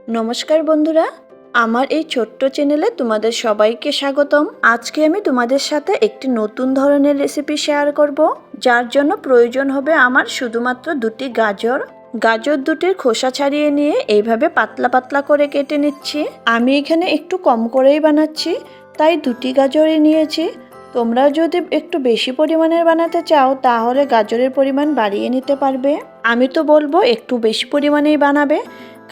নমস্কার বন্ধুরা, আমার এই ছোট্ট চ্যানেলে তোমাদের সবাইকে স্বাগতম। আজকে আমি তোমাদের সাথে একটি নতুন ধরনের রেসিপি শেয়ার করব, যার জন্য প্রয়োজন হবে আমার শুধুমাত্র দুটি গাজর। গাজর দুটির খোসা ছাড়িয়ে নিয়ে এইভাবে পাতলা পাতলা করে কেটে নিচ্ছি। আমি এখানে একটু কম করেই বানাচ্ছি, তাই দুটি গাজরই নিয়েছি। তোমরা যদি একটু বেশি পরিমাণের বানাতে চাও তাহলে গাজরের পরিমাণ বাড়িয়ে নিতে পারবে। আমি তো বলবো একটু বেশি পরিমাণেই বানাবে,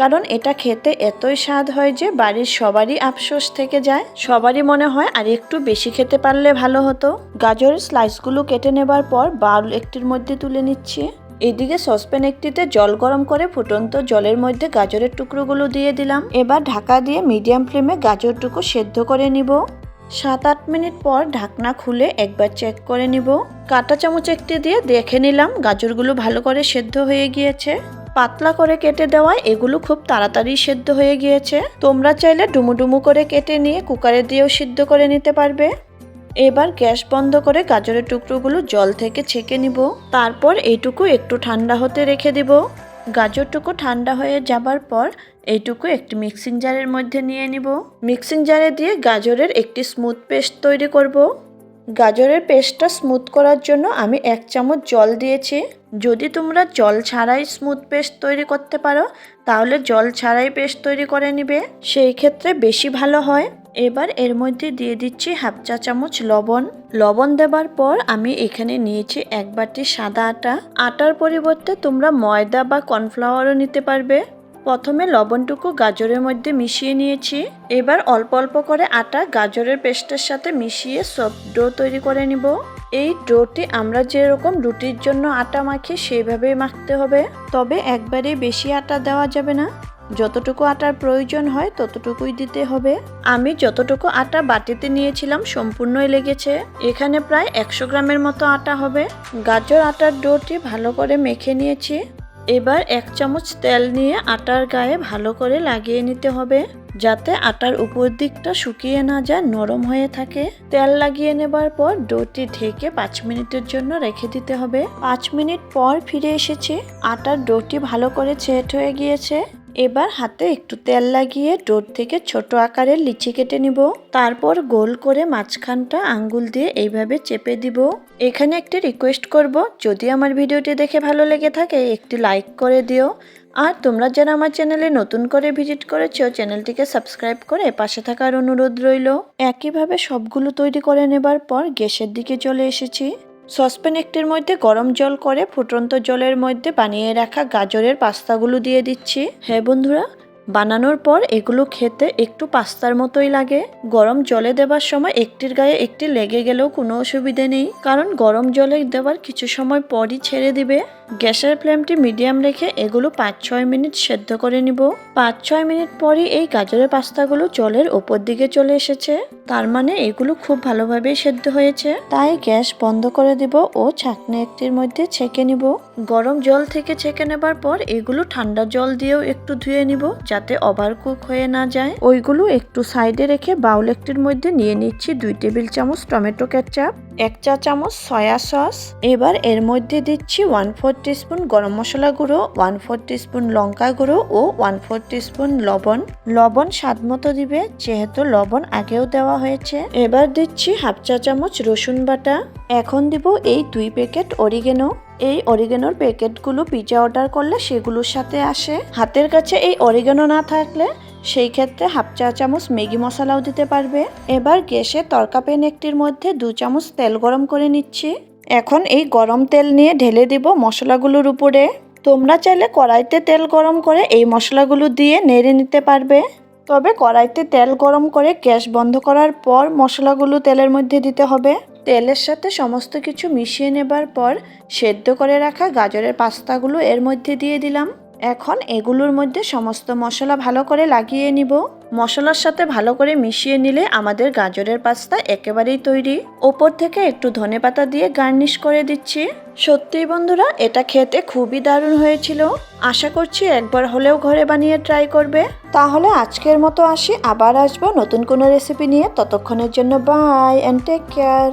কারণ এটা খেতে এতই স্বাদ হয় যে বাড়ির সবারই আফসোস থেকে যায়। সবারই মনে হয় আর একটু বেশি খেতে পারলে ভালো হতো। গাজরের স্লাইসগুলো কেটে নেবার পর বাউল একটির মধ্যে তুলে নিচ্ছি। এদিকে সসপ্যান একটিতে জল গরম করে ফুটন্ত জলের মধ্যে গাজরের টুকরোগুলো দিয়ে দিলাম। এবার ঢাকা দিয়ে মিডিয়াম ফ্লেমে গাজরটুকু সেদ্ধ করে নিব। 7-8 মিনিট পর ঢাকনা খুলে একবার চেক করে নিব। কাঁটা চামচ একটি দিয়ে দেখে নিলাম গাজরগুলো ভালো করে সেদ্ধ হয়ে গিয়েছে। পাতলা করে কেটে দেওয়ায় এগুলো খুব তাড়াতাড়ি সেদ্ধ হয়ে গিয়েছে। তোমরা চাইলে ডুমু করে কেটে নিয়ে কুকারে দিয়েও সিদ্ধ করে নিতে পারবে। এবার গ্যাস বন্ধ করে গাজরের টুকরোগুলো জল থেকে ছেঁকে নিব। তারপর এইটুকু একটু ঠান্ডা হতে রেখে দিব। গাজরটুকু ঠান্ডা হয়ে যাবার পর এইটুকু একটি মিক্সিং জারের মধ্যে নিয়ে নিব। মিক্সিং জারে দিয়ে গাজরের একটি স্মুথ পেস্ট তৈরি করব। গাজরের পেস্টটা স্মুথ করার জন্য আমি 1 চামচ জল দিয়েছি। যদি তোমরা জল ছাড়াই স্মুথ পেস্ট তৈরি করতে পারো তাহলে জল ছাড়াই পেস্ট তৈরি করে নিবে, সেই ক্ষেত্রে বেশি ভালো হয়। এবার এর মধ্যে দিয়ে দিচ্ছি 1/2 চা চামচ লবণ। লবণ দেবার পর আমি এখানে নিয়েছি 1 বাটি সাদা আটা। আটার পরিবর্তে তোমরা ময়দা বা কর্নফ্লাওয়ারও নিতে পারবে। প্রথমে লবণটুকু গাজরের মধ্যে মিশিয়ে নিয়েছি। এবার অল্প অল্প করে আটা গাজরের পেস্টের সাথে মিশিয়ে সফট ডো তৈরি করে নিব। এই ডোটি আমরা যেরকম রুটির জন্য আটা মাখি সেইভাবেই মাখতে হবে, তবে একবারে বেশি আটা দেওয়া যাবে না। যতটুকু আটার প্রয়োজন হয় ততটুকুই দিতে হবে। আমি যতটুকু আটা বাটিতে নিয়েছিলাম সম্পূর্ণই লেগেছে। এখানে প্রায় 100 গ্রামের মতো আটা হবে। গাজর আটার ডোটি ভালো করে মেখে নিয়েছি। এবার 1 চামচ তেল নিয়ে আটার গায়ে ভালো করে লাগিয়ে নিতে হবে, যাতে আটার উপর দিকটা শুকিয়ে না যায়, নরম হয়ে থাকে। তেল লাগিয়ে নেবার পর ডোটি ঢেকে 5 মিনিটের জন্য রেখে দিতে হবে। 5 মিনিট পর ফিরে এসেছি। আটার ডোটি ভালো করে সেট হয়ে গিয়েছে। এবার হাতে একটু তেল লাগিয়ে ডোর থেকে ছোট আকারের লিচি কেটে নিব। তারপর গোল করে মাঝখানটা আঙ্গুল দিয়ে এইভাবে চেপে দিব। এখানে একটি রিকোয়েস্ট করব, যদি আমার ভিডিওটি দেখে ভালো লেগে থাকে একটি লাইক করে দিও। আর তোমরা যারা আমার চ্যানেলে নতুন করে ভিজিট করেছো চ্যানেলটিকে সাবস্ক্রাইব করে পাশে থাকার অনুরোধ রইল। একইভাবে সবগুলো তৈরি করে নেবার পর গ্যাসের দিকে চলে এসেছি। সসপ্যান একটির মধ্যে গরম জল করে ফুটন্ত জলের মধ্যে বানিয়ে রাখা গাজরের পাস্তাগুলো দিয়ে দিচ্ছি। হ্যাঁ বন্ধুরা, বানানোর পর এগুলো খেতে একটু পাস্তার মতোই লাগে। গরম জলে দেবার সময় একটির গায়ে একটি লেগে গেলেও কোনো অসুবিধে নেই, কারণ গরম জলে দেওয়ার কিছু সময় পরই ছেড়ে দিবে। গ্যাসের ফ্লেমটি মিডিয়াম রেখে এগুলো 5-6 মিনিট সেদ্ধ করে নিব। 5-6 মিনিট পরই এই গাজরের পাস্তাগুলো জলের ওপর দিকে চলে এসেছে, তার মানে এগুলো খুব ভালোভাবেই সেদ্ধ হয়েছে। তাই গ্যাস বন্ধ করে দিব ও ছাঁকনি একটির মধ্যে ছেঁকে নিব। গরম জল থেকে ছেঁকে নেবার পর এগুলো ঠান্ডা জল দিয়েও একটু ধুয়ে নিব, যাতে ওভারকুক হয়ে না যায়। ওইগুলো একটু সাইডে রেখে বাউল একটির মধ্যে নিয়ে নিচ্ছি 2 টেবিল চামচ টমেটো কেচাপ, 1 চা চামচ সয়া সস। এবার এর মধ্যে দিচ্ছি 1/4 টিস্পুন গরম মশলা গুঁড়ো, 1/4 টিস্পুন লঙ্কা গুঁড়ো ও 1/4 টিস্পুন লবণ। লবণ স্বাদ মতো দিবে, যেহেতু লবণ আগেও দেওয়া হয়েছে। এবার দিচ্ছি 1/2 চা চামচ রসুন বাটা। এখন দিব এই 2 প্যাকেট অরিগেনো। এই অরিগেনোর প্যাকেটগুলো পিৎজা অর্ডার করলে সেগুলোর সাথে আসে। হাতের কাছে এই অরিগেনো না থাকলে সেই ক্ষেত্রে 1/2 চা চামচ ম্যাগি মশলাও দিতে পারবে। এবার গ্যাসে তড়কা প্যান একটির মধ্যে 2 চামচ তেল গরম করে নিচ্ছি। এখন এই গরম তেল নিয়ে ঢেলে দিব মশলাগুলোর উপরে। তোমরা চাইলে কড়াইতে তেল গরম করে এই মশলাগুলো দিয়ে নেড়ে নিতে পারবে, তবে কড়াইতে তেল গরম করে গ্যাস বন্ধ করার পর মশলাগুলো তেলের মধ্যে দিতে হবে। তেলের সাথে সমস্ত কিছু মিশিয়ে নেবার পর সেদ্ধ করে রাখা গাজরের পাস্তাগুলো এর মধ্যে দিয়ে দিলাম। এখন এগুলোর মধ্যে সমস্ত মশলা ভালো করে লাগিয়ে নিব। মশলার সাথে ভালো করে মিশিয়ে নিলে আমাদের গাজরের পাস্তা একেবারেই তৈরি। ওপর থেকে একটু ধনেপাতা দিয়ে গার্নিশ করে দিচ্ছি। সত্যিই বন্ধুরা, এটা খেতে খুবই দারুণ হয়েছিল। আশা করছি একবার হলেও ঘরে বানিয়ে ট্রাই করবে। তাহলে আজকের মতো আসি, আবার আসবো নতুন কোনো রেসিপি নিয়ে। ততক্ষণের জন্য বাই অ্যান্ড টেক কেয়ার।